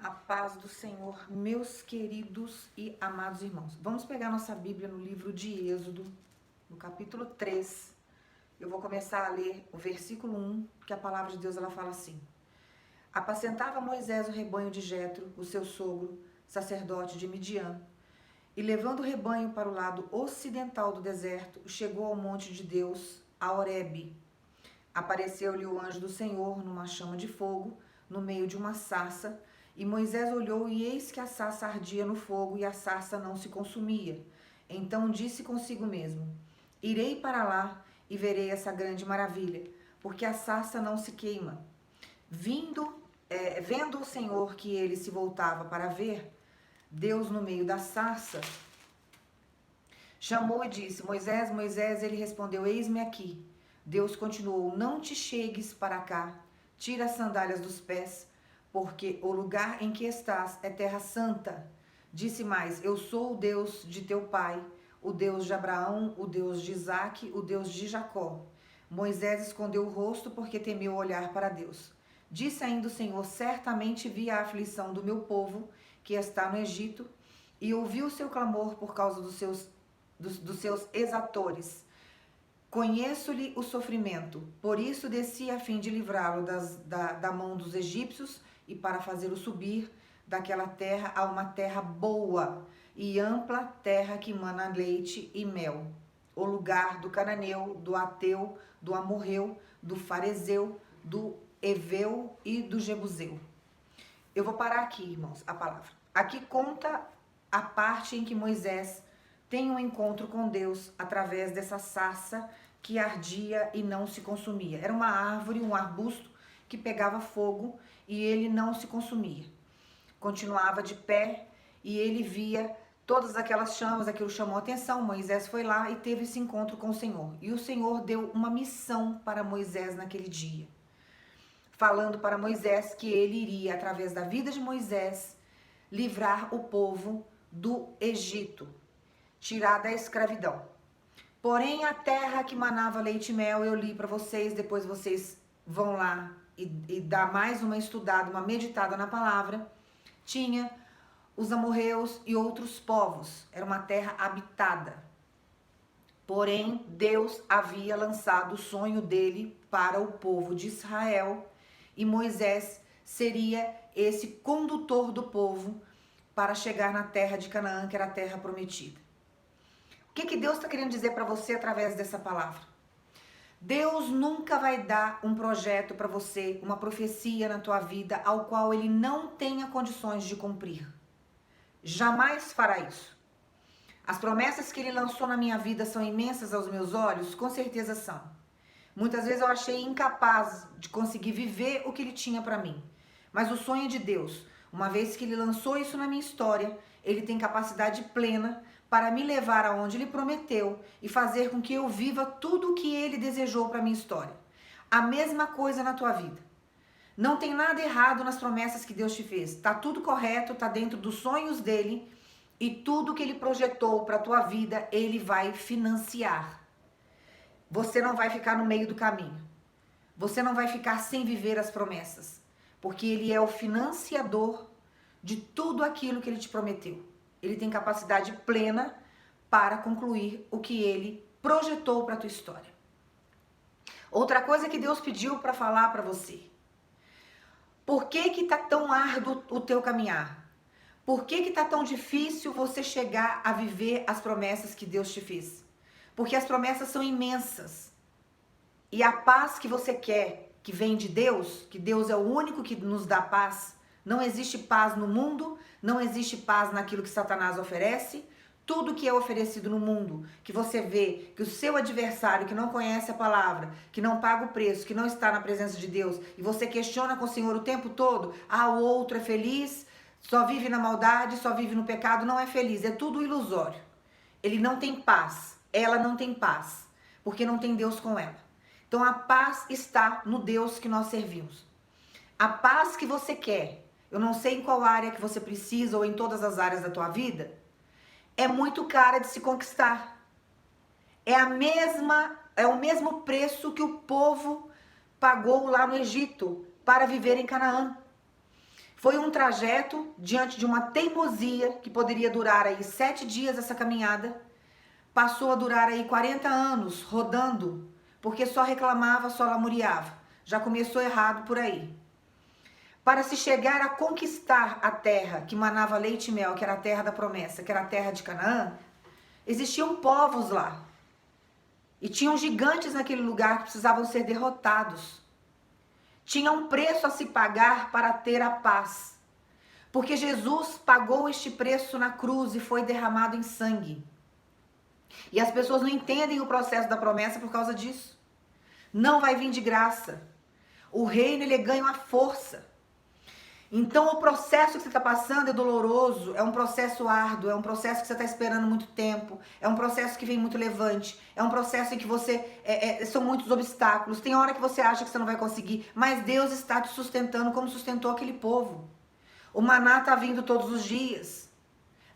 A paz do Senhor, meus queridos e amados irmãos. Vamos pegar nossa Bíblia no livro de Êxodo, no capítulo 3. Eu vou começar a ler o versículo 1, que a palavra de Deus ela fala assim: Apacentava Moisés o rebanho de Jetro, o seu sogro, sacerdote de Midian, e levando o rebanho para o lado ocidental do deserto, chegou ao monte de Deus, a Horebe. Apareceu-lhe o anjo do Senhor numa chama de fogo, no meio de uma sarça, e Moisés olhou, e eis que a sarça ardia no fogo, e a sarça não se consumia. Então disse consigo mesmo: Irei para lá e verei essa grande maravilha, porque a sarça não se queima. Vendo o Senhor que ele se voltava para ver, Deus no meio da sarça chamou e disse: Moisés, Moisés. Ele respondeu: Eis-me aqui. Deus continuou: Não te chegues para cá, tira as sandálias dos pés, porque o lugar em que estás é terra santa. Disse mais: Eu sou o Deus de teu pai, o Deus de Abraão, o Deus de Isaque, o Deus de Jacó. Moisés escondeu o rosto porque temeu olhar para Deus. Disse ainda o Senhor: Certamente vi a aflição do meu povo que está no Egito, e ouvi o seu clamor por causa dos seus exatores. Conheço-lhe o sofrimento, por isso desci a fim de livrá-lo da mão dos egípcios e para fazê-lo subir daquela terra a uma terra boa e ampla, terra que mana leite e mel, o lugar do cananeu, do ateu, do amorreu, do fareseu, do eveu e do jebuseu. Eu vou parar aqui, irmãos, a palavra. Aqui conta a parte em que Moisés tem um encontro com Deus através dessa sarça que ardia e não se consumia. Era uma árvore, um arbusto que pegava fogo e ele não se consumia. Continuava de pé e ele via todas aquelas chamas, aquilo chamou a atenção. Moisés foi lá e teve esse encontro com o Senhor. E o Senhor deu uma missão para Moisés naquele dia, falando para Moisés que ele iria, através da vida de Moisés, livrar o povo do Egito, tirar da escravidão. Porém, a terra que manava leite e mel, eu li para vocês, depois vocês vão lá e dar mais uma estudada, uma meditada na palavra, tinha os amorreus e outros povos, era uma terra habitada. Porém, Deus havia lançado o sonho dele para o povo de Israel, e Moisés seria esse condutor do povo para chegar na terra de Canaã, que era a terra prometida. O que Deus está querendo dizer para você através dessa palavra? Deus nunca vai dar um projeto para você, uma profecia na tua vida, ao qual Ele não tenha condições de cumprir. Jamais fará isso. As promessas que Ele lançou na minha vida são imensas aos meus olhos? Com certeza são. Muitas vezes eu achei incapaz de conseguir viver o que Ele tinha para mim. Mas o sonho de Deus, uma vez que Ele lançou isso na minha história, Ele tem capacidade plena para me levar aonde Ele prometeu e fazer com que eu viva tudo o que Ele desejou para minha história. A mesma coisa na tua vida. Não tem nada errado nas promessas que Deus te fez. Tá tudo correto, tá dentro dos sonhos dele, e tudo que Ele projetou para tua vida, Ele vai financiar. Você não vai ficar no meio do caminho. Você não vai ficar sem viver as promessas, porque Ele é o financiador de tudo aquilo que Ele te prometeu. Ele tem capacidade plena para concluir o que Ele projetou para a tua história. Outra coisa que Deus pediu para falar para você. Por que tá tão árduo o teu caminhar? Por que tá tão difícil você chegar a viver as promessas que Deus te fez? Porque as promessas são imensas. E a paz que você quer, que vem de Deus, que Deus é o único que nos dá paz. Não existe paz no mundo, não existe paz naquilo que Satanás oferece. Tudo que é oferecido no mundo, que você vê que o seu adversário que não conhece a palavra, que não paga o preço, que não está na presença de Deus, e você questiona com o Senhor o tempo todo, o outro é feliz, só vive na maldade, só vive no pecado, não é feliz, é tudo ilusório. Ele não tem paz, ela não tem paz, porque não tem Deus com ela. Então a paz está no Deus que nós servimos. A paz que você quer, eu não sei em qual área que você precisa ou em todas as áreas da tua vida, é muito cara de se conquistar. É o mesmo preço que o povo pagou lá no Egito para viver em Canaã. Foi um trajeto diante de uma teimosia que poderia durar aí 7 dias essa caminhada. Passou a durar aí 40 anos rodando, porque só reclamava, só lamuriava. Já começou errado por aí. Para se chegar a conquistar a terra que manava leite e mel, que era a terra da promessa, que era a terra de Canaã, existiam povos lá. E tinham gigantes naquele lugar que precisavam ser derrotados. Tinha um preço a se pagar para ter a paz. Porque Jesus pagou este preço na cruz e foi derramado em sangue. E as pessoas não entendem o processo da promessa por causa disso. Não vai vir de graça. O reino, ele ganha uma força. Então, o processo que você está passando é doloroso, é um processo árduo, é um processo que você está esperando muito tempo, é um processo que vem muito levante, é um processo em que são muitos obstáculos. Tem hora que você acha que você não vai conseguir, mas Deus está te sustentando como sustentou aquele povo. O maná está vindo todos os dias.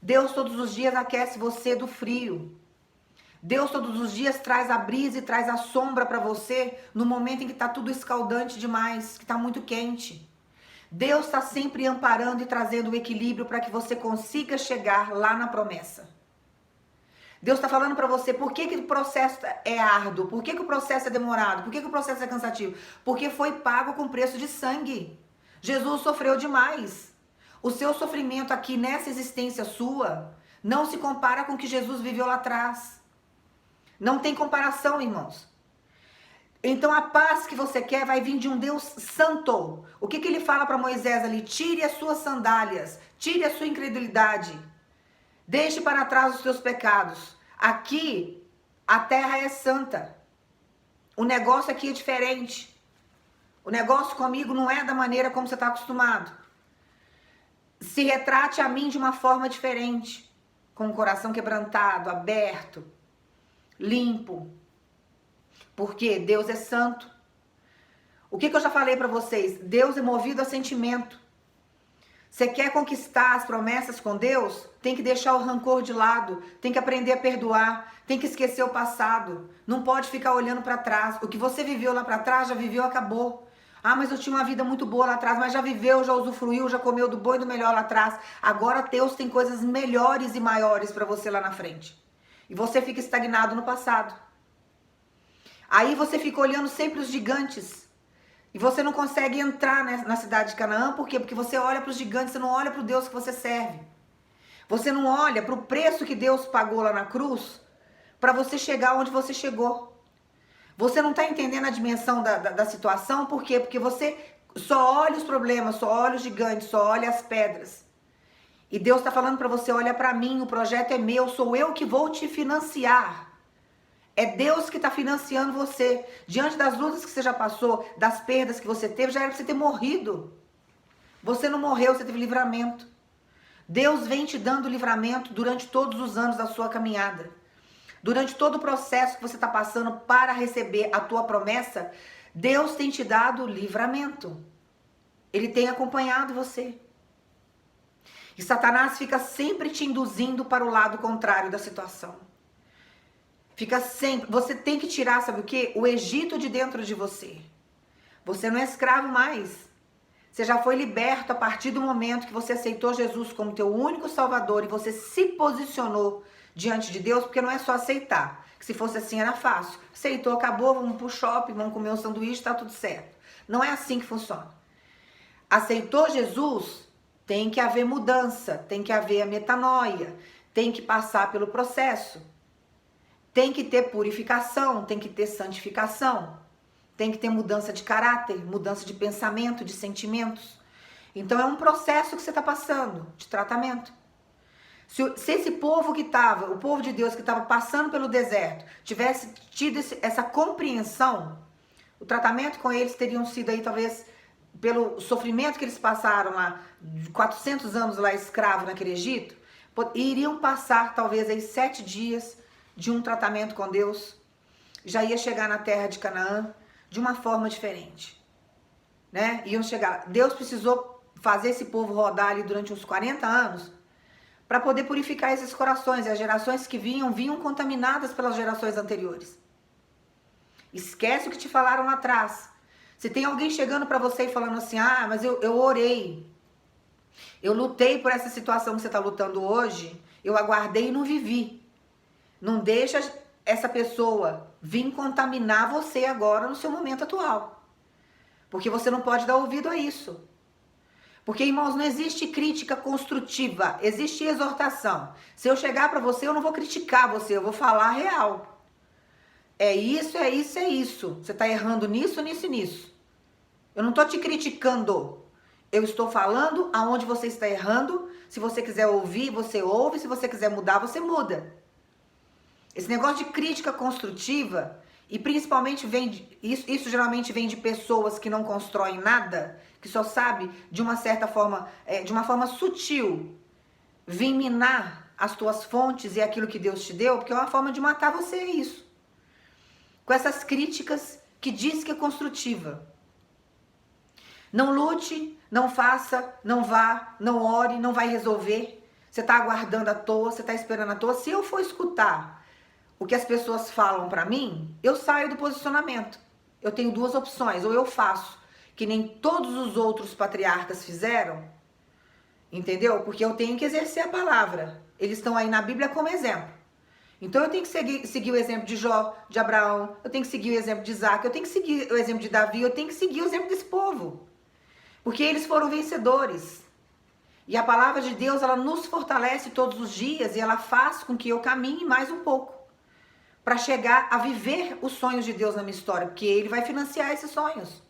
Deus todos os dias aquece você do frio. Deus todos os dias traz a brisa e traz a sombra para você no momento em que está tudo escaldante demais, que está muito quente. Deus está sempre amparando e trazendo o equilíbrio para que você consiga chegar lá na promessa. Deus está falando para você por que o processo é árduo, por que o processo é demorado, por que o processo é cansativo. Porque foi pago com preço de sangue. Jesus sofreu demais. O seu sofrimento aqui nessa existência sua não se compara com o que Jesus viveu lá atrás. Não tem comparação, irmãos. Então a paz que você quer vai vir de um Deus santo. O que ele fala para Moisés ali? Tire as suas sandálias, tire a sua incredulidade, deixe para trás os seus pecados. Aqui a terra é santa. O negócio aqui é diferente. O negócio comigo não é da maneira como você está acostumado. Se retrate a mim de uma forma diferente, com o coração quebrantado, aberto, limpo. Porque Deus é santo. O que eu já falei para vocês? Deus é movido a sentimento. Você quer conquistar as promessas com Deus? Tem que deixar o rancor de lado. Tem que aprender a perdoar. Tem que esquecer o passado. Não pode ficar olhando para trás. O que você viveu lá para trás, já viveu, acabou. Ah, mas eu tinha uma vida muito boa lá atrás. Mas já viveu, já usufruiu, já comeu do bom e do melhor lá atrás. Agora Deus tem coisas melhores e maiores para você lá na frente. E você fica estagnado no passado. Aí você fica olhando sempre os gigantes. E você não consegue entrar na cidade de Canaã. Por quê? Porque você olha para os gigantes, você não olha para o Deus que você serve. Você não olha para o preço que Deus pagou lá na cruz para você chegar onde você chegou. Você não está entendendo a dimensão da situação. Por quê? Porque você só olha os problemas, só olha os gigantes, só olha as pedras. E Deus está falando para você, olha para mim, o projeto é meu, sou eu que vou te financiar. É Deus que está financiando você. Diante das lutas que você já passou, das perdas que você teve, já era para você ter morrido. Você não morreu, você teve livramento. Deus vem te dando livramento durante todos os anos da sua caminhada. Durante todo o processo que você está passando para receber a tua promessa, Deus tem te dado livramento. Ele tem acompanhado você. E Satanás fica sempre te induzindo para o lado contrário da situação. Fica sempre, você tem que tirar, sabe o quê? O Egito de dentro de você. Você não é escravo mais. Você já foi liberto a partir do momento que você aceitou Jesus como teu único salvador e você se posicionou diante de Deus, porque não é só aceitar. Se fosse assim era fácil. Aceitou, acabou, vamos pro shopping, vamos comer um sanduíche, tá tudo certo. Não é assim que funciona. Aceitou Jesus, tem que haver mudança, tem que haver a metanoia, tem que passar pelo processo. Tem que ter purificação, tem que ter santificação, tem que ter mudança de caráter, mudança de pensamento, de sentimentos. Então é um processo que você está passando, de tratamento. Se esse povo que estava, o povo de Deus que estava passando pelo deserto, tivesse tido essa compreensão, o tratamento com eles teriam sido aí talvez pelo sofrimento que eles passaram lá, 400 anos lá escravo naquele Egito, iriam passar talvez aí 7 dias de um tratamento com Deus, já ia chegar na terra de Canaã de uma forma diferente, né? Iam chegar. Deus precisou fazer esse povo rodar ali durante uns 40 anos para poder purificar esses corações. E as gerações que vinham contaminadas pelas gerações anteriores. Esquece o que te falaram lá atrás. Se tem alguém chegando para você e falando assim, ah, mas eu orei. Eu lutei por essa situação que você está lutando hoje, eu aguardei e não vivi. Não deixa essa pessoa vir contaminar você agora no seu momento atual. Porque você não pode dar ouvido a isso. Porque, irmãos, não existe crítica construtiva, existe exortação. Se eu chegar para você, eu não vou criticar você, eu vou falar a real. É isso, é isso, é isso. Você está errando nisso, nisso e nisso. Eu não estou te criticando. Eu estou falando aonde você está errando. Se você quiser ouvir, você ouve. Se você quiser mudar, você muda. Esse negócio de crítica construtiva, e principalmente isso geralmente vem de pessoas que não constroem nada, que só sabe de uma certa forma, de uma forma sutil, vir minar as tuas fontes e aquilo que Deus te deu, porque é uma forma de matar você, é isso. Com essas críticas que diz que é construtiva. Não lute, não faça, não vá, não ore, não vai resolver. Você está aguardando à toa, você está esperando à toa. Se eu for escutar o que as pessoas falam pra mim, eu saio do posicionamento. Eu tenho duas opções, ou eu faço, que nem todos os outros patriarcas fizeram, entendeu? Porque eu tenho que exercer a palavra. Eles estão aí na Bíblia como exemplo. Então eu tenho que seguir o exemplo de Jó, de Abraão, eu tenho que seguir o exemplo de Isaac, eu tenho que seguir o exemplo de Davi, eu tenho que seguir o exemplo desse povo. Porque eles foram vencedores. E a palavra de Deus, ela nos fortalece todos os dias e ela faz com que eu caminhe mais um pouco para chegar a viver os sonhos de Deus na minha história, porque Ele vai financiar esses sonhos.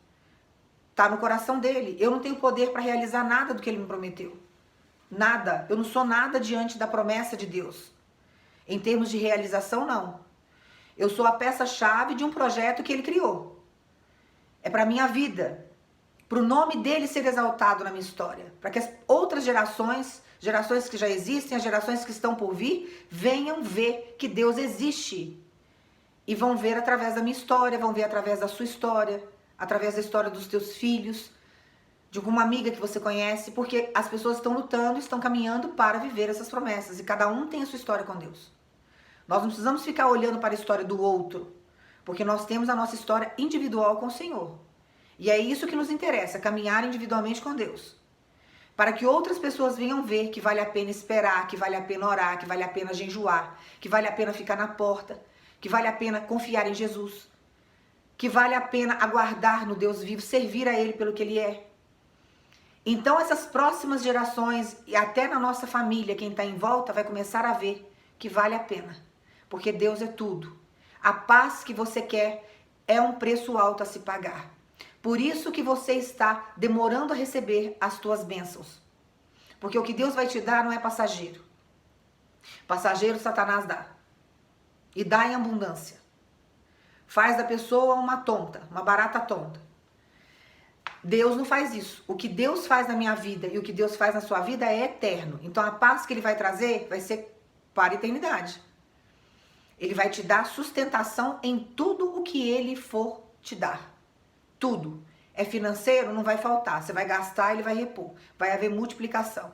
Tá no coração dele. Eu não tenho poder para realizar nada do que Ele me prometeu. Nada. Eu não sou nada diante da promessa de Deus. Em termos de realização, não. Eu sou a peça-chave de um projeto que Ele criou. É para minha vida. Para o nome dele ser exaltado na minha história. Para que as outras gerações que já existem, as gerações que estão por vir, venham ver que Deus existe. E vão ver através da minha história, vão ver através da sua história, através da história dos teus filhos, de alguma amiga que você conhece, porque as pessoas estão lutando, estão caminhando para viver essas promessas. E cada um tem a sua história com Deus. Nós não precisamos ficar olhando para a história do outro, porque nós temos a nossa história individual com o Senhor. E é isso que nos interessa, caminhar individualmente com Deus. Para que outras pessoas venham ver que vale a pena esperar, que vale a pena orar, que vale a pena jejuar, que vale a pena ficar na porta, que vale a pena confiar em Jesus, que vale a pena aguardar no Deus vivo, servir a Ele pelo que Ele é. Então essas próximas gerações, e até na nossa família, quem está em volta, vai começar a ver que vale a pena. Porque Deus é tudo. A paz que você quer é um preço alto a se pagar. Por isso que você está demorando a receber as tuas bênçãos. Porque o que Deus vai te dar não é passageiro. Passageiro Satanás dá. E dá em abundância. Faz da pessoa uma tonta, uma barata tonta. Deus não faz isso. O que Deus faz na minha vida e o que Deus faz na sua vida é eterno. Então a paz que Ele vai trazer vai ser para a eternidade. Ele vai te dar sustentação em tudo o que Ele for te dar. Tudo. É financeiro, não vai faltar. Você vai gastar, Ele vai repor. Vai haver multiplicação.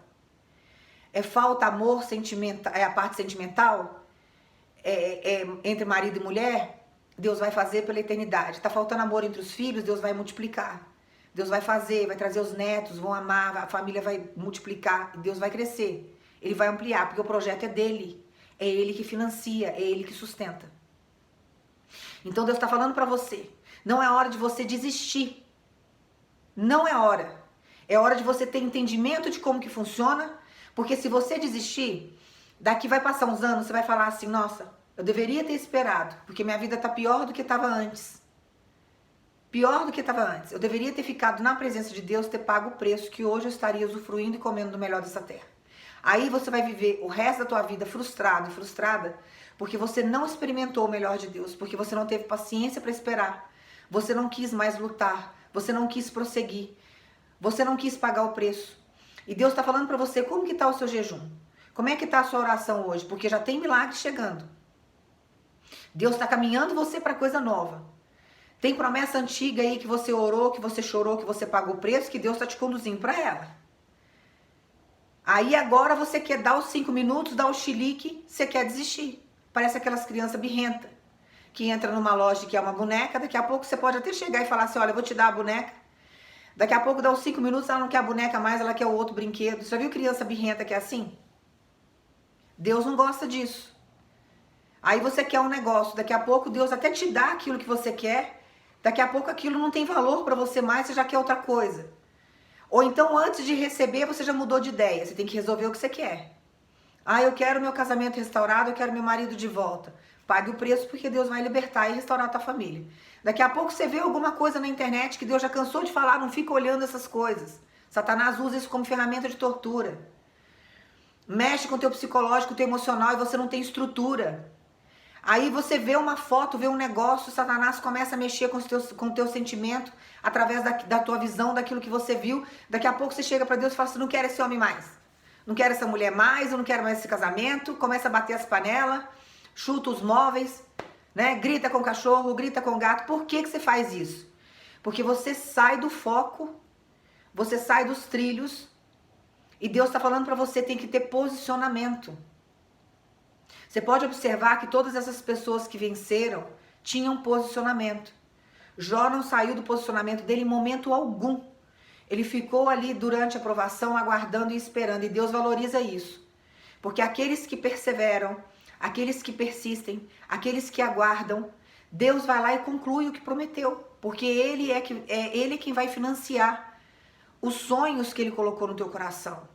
É falta amor, sentimento, é a parte sentimental, entre marido e mulher, Deus vai fazer pela eternidade. Tá faltando amor entre os filhos, Deus vai multiplicar. Deus vai fazer, vai trazer os netos, vão amar, a família vai multiplicar, Deus vai crescer. Ele vai ampliar, porque o projeto é dele. É Ele que financia, é Ele que sustenta. Então Deus está falando para você. Não é hora de você desistir. Não é hora. É hora de você ter entendimento de como que funciona. Porque se você desistir, daqui vai passar uns anos, você vai falar assim, nossa, eu deveria ter esperado. Porque minha vida está pior do que estava antes. Pior do que estava antes. Eu deveria ter ficado na presença de Deus, ter pago o preço que hoje eu estaria usufruindo e comendo do melhor dessa terra. Aí você vai viver o resto da tua vida frustrado e frustrada porque você não experimentou o melhor de Deus, porque você não teve paciência para esperar. Você não quis mais lutar, você não quis prosseguir, você não quis pagar o preço. E Deus está falando para você como que está o seu jejum, como é que está a sua oração hoje, porque já tem milagre chegando. Deus está caminhando você para coisa nova. Tem promessa antiga aí que você orou, que você chorou, que você pagou o preço, que Deus está te conduzindo para ela. Aí agora você quer dar os 5 minutos, dar o chilique, você quer desistir. Parece aquelas crianças birrentas que entra numa loja que é uma boneca, daqui a pouco você pode até chegar e falar assim, olha, eu vou te dar a boneca, Daqui a pouco dá uns 5 minutos, ela não quer a boneca mais, ela quer o outro brinquedo. Você já viu criança birrenta que é assim? Deus não gosta disso. Aí você quer um negócio, daqui a pouco Deus até te dá aquilo que você quer, daqui a pouco aquilo não tem valor para você mais, você já quer outra coisa. Ou então antes de receber você já mudou de ideia, você tem que resolver o que você quer. Ah, eu quero meu casamento restaurado, eu quero meu marido de volta. Pague o preço porque Deus vai libertar e restaurar a tua família. Daqui a pouco você vê alguma coisa na internet que Deus já cansou de falar, não fica olhando essas coisas. Satanás usa isso como ferramenta de tortura. Mexe com o teu psicológico, com o teu emocional e você não tem estrutura. Aí você vê uma foto, vê um negócio, Satanás começa a mexer com o teu sentimento, através da tua visão, daquilo que você viu. Daqui a pouco você chega para Deus e fala assim, não quero esse homem mais. Não quero essa mulher mais, eu não quero mais esse casamento. Começa a bater as panelas, chuta os móveis, né? Grita com o cachorro, grita com o gato. Por que você faz isso? Porque você sai do foco, você sai dos trilhos, e Deus está falando para você, tem que ter posicionamento. Você pode observar que todas essas pessoas que venceram tinham posicionamento. Jó não saiu do posicionamento dele em momento algum. Ele ficou ali durante a provação, aguardando e esperando. E Deus valoriza isso. Porque aqueles que perseveram, aqueles que persistem, aqueles que aguardam, Deus vai lá e conclui o que prometeu. Porque Ele é quem vai financiar os sonhos que Ele colocou no teu coração.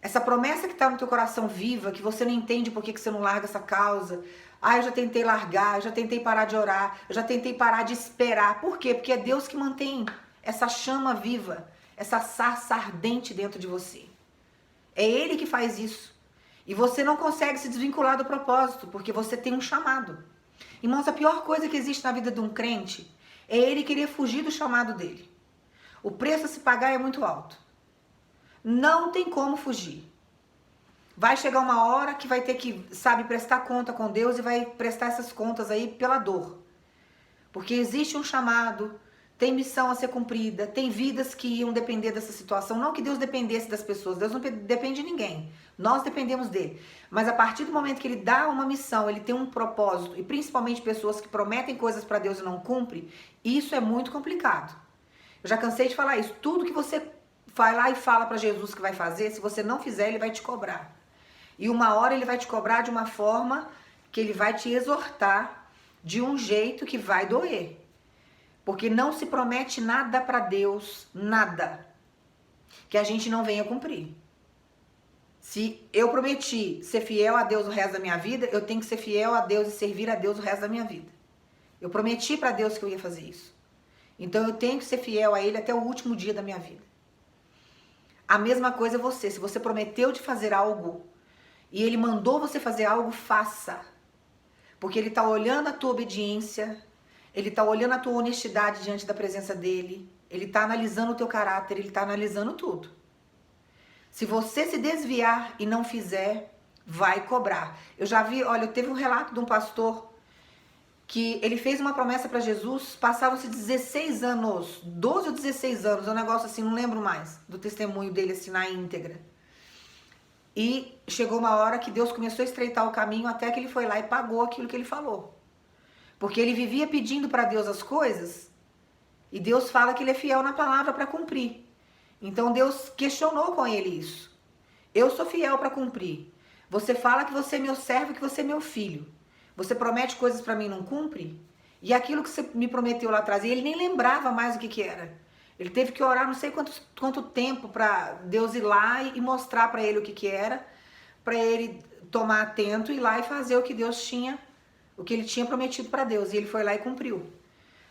Essa promessa que está no teu coração viva, que você não entende por que você não larga essa causa. Ah, eu já tentei largar, eu já tentei parar de orar, eu já tentei parar de esperar. Por quê? Porque é Deus que mantém essa chama viva, essa sarça ardente dentro de você. É Ele que faz isso. E você não consegue se desvincular do propósito, porque você tem um chamado. Irmãos, a pior coisa que existe na vida de um crente é ele querer fugir do chamado dele. O preço a se pagar é muito alto. Não tem como fugir. Vai chegar uma hora que vai ter que, sabe, prestar conta com Deus e vai prestar essas contas aí pela dor. Porque existe um chamado, tem missão a ser cumprida, tem vidas que iam depender dessa situação. Não que Deus dependesse das pessoas, Deus não depende de ninguém. Nós dependemos dele. Mas a partir do momento que ele dá uma missão, ele tem um propósito, e principalmente pessoas que prometem coisas para Deus e não cumprem, isso é muito complicado. Eu já cansei de falar isso. Tudo que você vai lá e fala para Jesus que vai fazer, se você não fizer, ele vai te cobrar. E uma hora ele vai te cobrar de uma forma que ele vai te exortar de um jeito que vai doer. Porque não se promete nada para Deus, nada, que a gente não venha cumprir. Se eu prometi ser fiel a Deus o resto da minha vida, eu tenho que ser fiel a Deus e servir a Deus o resto da minha vida. Eu prometi para Deus que eu ia fazer isso. Então eu tenho que ser fiel a Ele até o último dia da minha vida. A mesma coisa é você. Se você prometeu de fazer algo e Ele mandou você fazer algo, faça. Porque Ele está olhando a tua obediência, Ele está olhando a tua honestidade diante da presença dEle, Ele está analisando o teu caráter, Ele está analisando tudo. Se você se desviar e não fizer, vai cobrar. Eu já vi, olha, teve um relato de um pastor que ele fez uma promessa para Jesus, passaram-se 16 anos, 12 ou 16 anos, é um negócio assim, não lembro mais do testemunho dele assim na íntegra. E chegou uma hora que Deus começou a estreitar o caminho até que ele foi lá e pagou aquilo que ele falou. Porque ele vivia pedindo para Deus as coisas e Deus fala que ele é fiel na palavra para cumprir. Então Deus questionou com ele isso. Eu sou fiel para cumprir. Você fala que você é meu servo, que você é meu filho. Você promete coisas para mim e não cumpre? E aquilo que você me prometeu lá atrás, e ele nem lembrava mais o que era. Ele teve que orar não sei quanto tempo para Deus ir lá e mostrar para ele o que era, para ele tomar atento, ir lá e fazer o que Deus tinha, o que ele tinha prometido para Deus. E ele foi lá e cumpriu.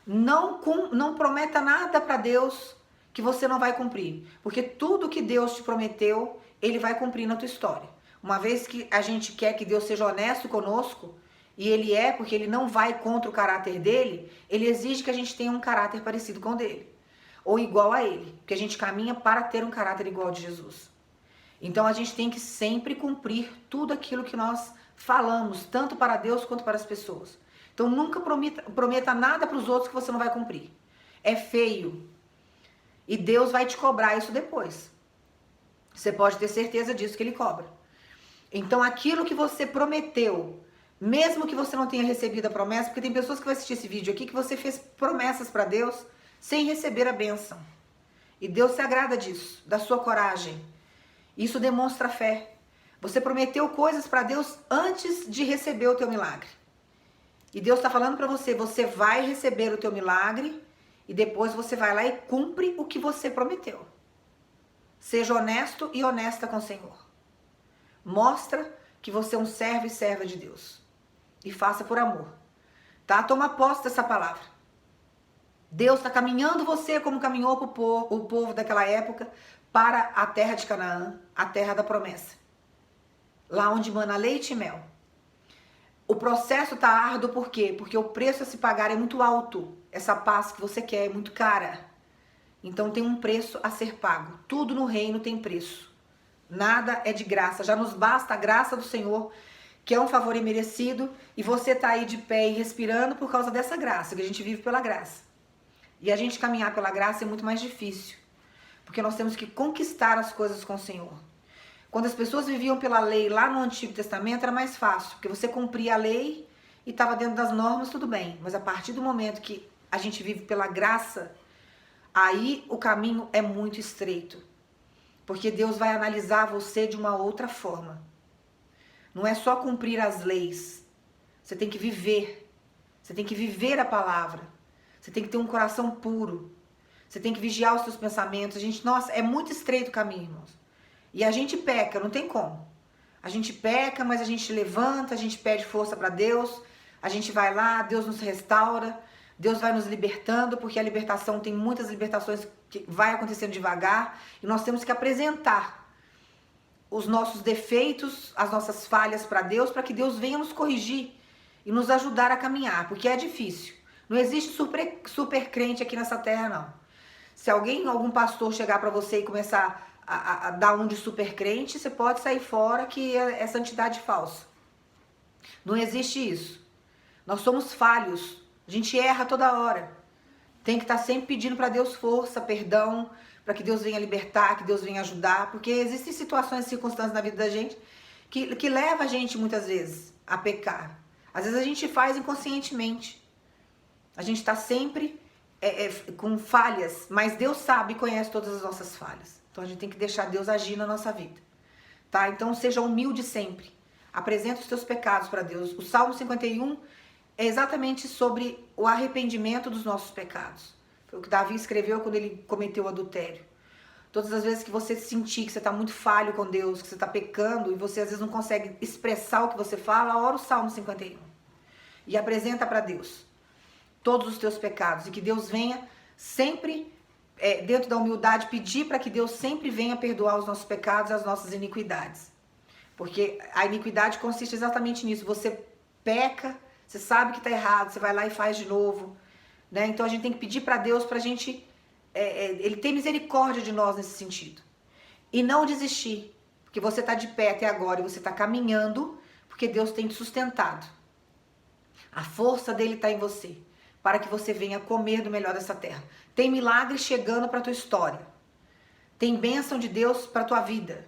Não prometa nada para Deus que você não vai cumprir. Porque tudo que Deus te prometeu, Ele vai cumprir na tua história. Uma vez que a gente quer que Deus seja honesto conosco, e Ele é, porque Ele não vai contra o caráter dEle, Ele exige que a gente tenha um caráter parecido com o dEle. Ou igual a Ele. Porque a gente caminha para ter um caráter igual ao de Jesus. Então a gente tem que sempre cumprir tudo aquilo que nós falamos, tanto para Deus quanto para as pessoas. Então nunca prometa nada para os outros que você não vai cumprir. É feio. E Deus vai te cobrar isso depois. Você pode ter certeza disso que Ele cobra. Então aquilo que você prometeu, mesmo que você não tenha recebido a promessa, porque tem pessoas que vão assistir esse vídeo aqui que você fez promessas para Deus sem receber a bênção. E Deus se agrada disso, da sua coragem. Isso demonstra fé. Você prometeu coisas para Deus antes de receber o teu milagre. E Deus está falando para você, você vai receber o teu milagre e depois você vai lá e cumpre o que você prometeu. Seja honesto e honesta com o Senhor. Mostra que você é um servo e serva de Deus. E faça por amor. Tá? Toma posse dessa palavra. Deus está caminhando você como caminhou o povo daquela época para a terra de Canaã, a terra da promessa. Lá onde mana leite e mel. O processo está árduo por quê? Porque o preço a se pagar é muito alto. Essa paz que você quer é muito cara. Então tem um preço a ser pago. Tudo no reino tem preço. Nada é de graça. Já nos basta a graça do Senhor, que é um favor imerecido, e você está aí de pé e respirando por causa dessa graça, que a gente vive pela graça. E a gente caminhar pela graça é muito mais difícil, porque nós temos que conquistar as coisas com o Senhor. Quando as pessoas viviam pela lei lá no Antigo Testamento era mais fácil, porque você cumpria a lei e estava dentro das normas, tudo bem. Mas a partir do momento que a gente vive pela graça, aí o caminho é muito estreito. Porque Deus vai analisar você de uma outra forma. Não é só cumprir as leis. Você tem que viver. Você tem que viver a palavra. Você tem que ter um coração puro. Você tem que vigiar os seus pensamentos. Nossa, é muito estreito o caminho, irmãos. E a gente peca, não tem como. A gente peca, mas a gente levanta, a gente pede força para Deus. A gente vai lá, Deus nos restaura. Deus vai nos libertando, porque a libertação tem muitas libertações que vai acontecendo devagar. E nós temos que apresentar os nossos defeitos, as nossas falhas para Deus, para que Deus venha nos corrigir e nos ajudar a caminhar, porque é difícil. Não existe super crente aqui nessa terra, não. Se algum pastor chegar para você e começar a dar um de super crente, você pode sair fora, que é santidade falsa. Não existe isso. Nós somos falhos. A gente erra toda hora. Tem que estar sempre pedindo para Deus força, perdão, para que Deus venha libertar, que Deus venha ajudar, porque existem situações e circunstâncias na vida da gente que leva a gente muitas vezes a pecar. Às vezes a gente faz inconscientemente. A gente está sempre com falhas, mas Deus sabe e conhece todas as nossas falhas. Então a gente tem que deixar Deus agir na nossa vida. Tá? Então seja humilde sempre. Apresenta os teus pecados para Deus. O Salmo 51 é exatamente sobre o arrependimento dos nossos pecados. Foi o que Davi escreveu quando ele cometeu o adultério. Todas as vezes que você sentir que você está muito falho com Deus, que você está pecando e você às vezes não consegue expressar o que você fala, ora o Salmo 51. E apresenta para Deus todos os teus pecados. E que Deus venha sempre, dentro da humildade, pedir para que Deus sempre venha perdoar os nossos pecados e as nossas iniquidades. Porque a iniquidade consiste exatamente nisso. Você peca, você sabe que está errado, você vai lá e faz de novo. Né? Então a gente tem que pedir para Deus para a gente... Ele tem misericórdia de nós nesse sentido. E não desistir. Porque você está de pé até agora e você está caminhando, porque Deus tem te sustentado. A força dele está em você, para que você venha comer do melhor dessa terra. Tem milagre chegando para a tua história. Tem bênção de Deus para a tua vida.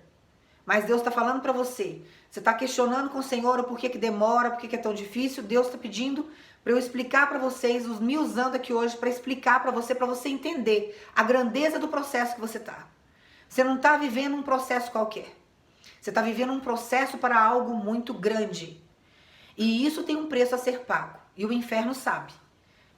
Mas Deus está falando para você. Você está questionando com o Senhor o porquê que demora, porquê que é tão difícil. Deus está pedindo para eu explicar para vocês, me usando aqui hoje para explicar para você entender a grandeza do processo que você está. Você não está vivendo um processo qualquer. Você está vivendo um processo para algo muito grande. E isso tem um preço a ser pago. E o inferno sabe.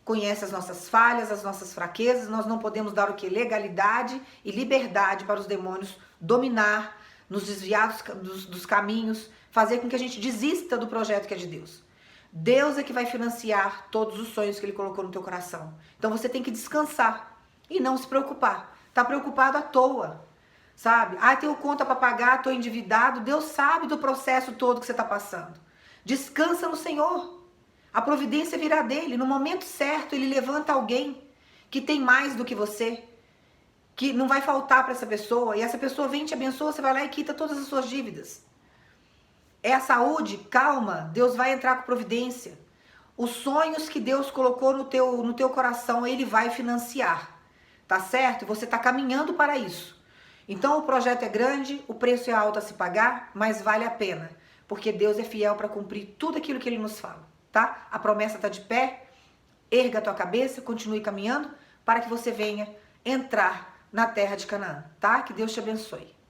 Conhece as nossas falhas, as nossas fraquezas. Nós não podemos dar o quê? Legalidade e liberdade para os demônios dominar, nos desviar dos caminhos, fazer com que a gente desista do projeto que é de Deus. Deus é que vai financiar todos os sonhos que Ele colocou no teu coração. Então você tem que descansar e não se preocupar. Tá preocupado à toa, sabe? Tenho conta para pagar, tô endividado. Deus sabe do processo todo que você tá passando. Descansa no Senhor. A providência virá dele. No momento certo, Ele levanta alguém que tem mais do que você, que não vai faltar para essa pessoa, e essa pessoa vem, te abençoa, você vai lá e quita todas as suas dívidas. É a saúde, calma, Deus vai entrar com providência. Os sonhos que Deus colocou no teu coração, Ele vai financiar, tá certo? Você está caminhando para isso. Então o projeto é grande, o preço é alto a se pagar, mas vale a pena, porque Deus é fiel para cumprir tudo aquilo que Ele nos fala, tá? A promessa está de pé, erga a tua cabeça, continue caminhando, para que você venha entrar na terra de Canaã, tá? Que Deus te abençoe.